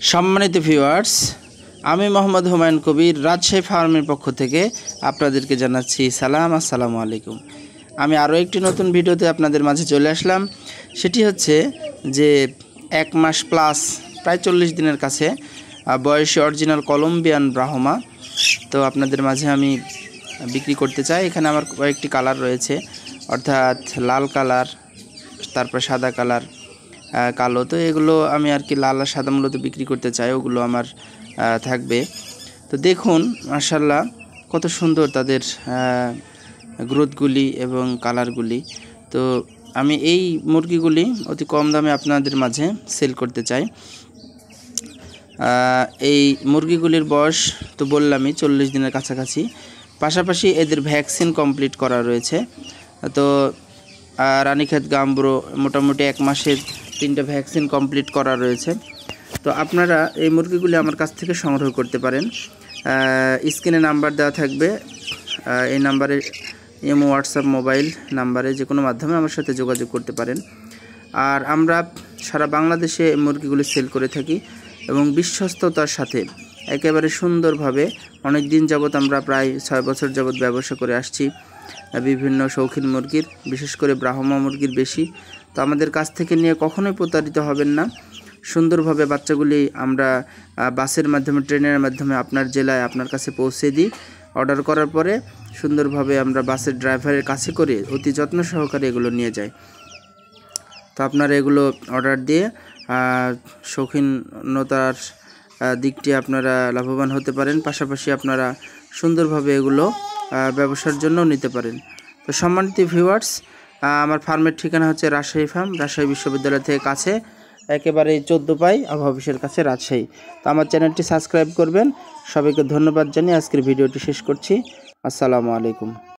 সম্মানিত ভিউয়ার্স, আমি মোহাম্মদ হুমায়ুন কবির রাজশাহী ফার্মের পক্ষ থেকে আপনাদেরকে জানাচ্ছি সালাম, আসসালামু আলাইকুম। আমি আরও একটি নতুন ভিডিওতে আপনাদের মাঝে চলে আসলাম। সেটি হচ্ছে যে 1 মাস প্লাস প্রায় 40 দিনের কাছে বয়সী অরিজিনাল কলম্বিয়ান ব্রাহ্মা তো আপনাদের মাঝে আমি বিক্রি করতে চাই। এখানে আমার কয়েকটি কালার রয়েছে, অর্থাৎ লাল কালার, তারপর সাদা কালার, কালো। তো এগুলো আমি আর কি লাল আর সাদা মূলত বিক্রি করতে চাই, ওগুলো আমার থাকবে। তো দেখুন মাশাআল্লাহ কত সুন্দর তাদের গ্রোথগুলি এবং কালারগুলি। তো আমি এই মুরগিগুলি অতি কম দামে আপনাদের মাঝে সেল করতে চাই। এই মুরগিগুলির বয়স তো বললামই 40 দিনের কাছাকাছি, পাশাপাশি এদের ভ্যাকসিন কমপ্লিট করা রয়েছে। তো রানীক্ষেত গাম্বুরো মোটামুটি 1 মাসের 3টা ভ্যাকসিন কমপ্লিট করা রয়েছে। তো আপনারা এই মুরগিগুলি আমার কাছ থেকে সংগ্রহ করতে পারেন। স্ক্রিনে নাম্বার দেওয়া থাকবে, এই নাম্বারে ইমো, হোয়াটসঅ্যাপ, মোবাইল নাম্বারে যে কোনো মাধ্যমে আমার সাথে যোগাযোগ করতে পারেন। আর আমরা সারা বাংলাদেশে মুরগিগুলি সেল করে থাকি এবং বিশ্বস্ততার সাথে একেবারে সুন্দরভাবে অনেক দিন যাবৎ, আমরা প্রায় 6 বছর যাবৎ ব্যবসা করে আসছি বিভিন্ন শৌখিন মুরগির, বিশেষ করে ব্রাহ্মা মুরগির বেশি। তো আমাদের কাছ থেকে নিয়ে কখনোই প্রতারিত হবেন না। সুন্দরভাবে বাচ্চাগুলি আমরা বাসের মাধ্যমে, ট্রেনের মাধ্যমে আপনার জেলায় আপনার কাছে পৌঁছে দিই। অর্ডার করার পরে সুন্দরভাবে আমরা বাসের ড্রাইভারের কাছে করে অতি যত্ন সহকারে এগুলো নিয়ে যাই। তো আপনারা এগুলো অর্ডার দিয়ে শৌখিনতার দিকটি আপনারা লাভবান হতে পারেন, পাশাপাশি আপনারা সুন্দরভাবে এগুলো ব্যবসার জন্য নিতে পারেন। তো সম্মানিত ভিউয়ার্স, আমার ফার্মের ঠিকানা হচ্ছে রাজশাহী ফার্ম, রাজশাহী বিশ্ববিদ্যালয় থেকে কাছে, একেবারে 14 পাই আবহাওয়া অফিসের কাছে, রাজশাহী। তো আমার চ্যানেলটি সাবস্ক্রাইব করবেন। সবাইকে ধন্যবাদ জানিয়ে আজকের ভিডিওটি শেষ করছি। আসসালামু আলাইকুম।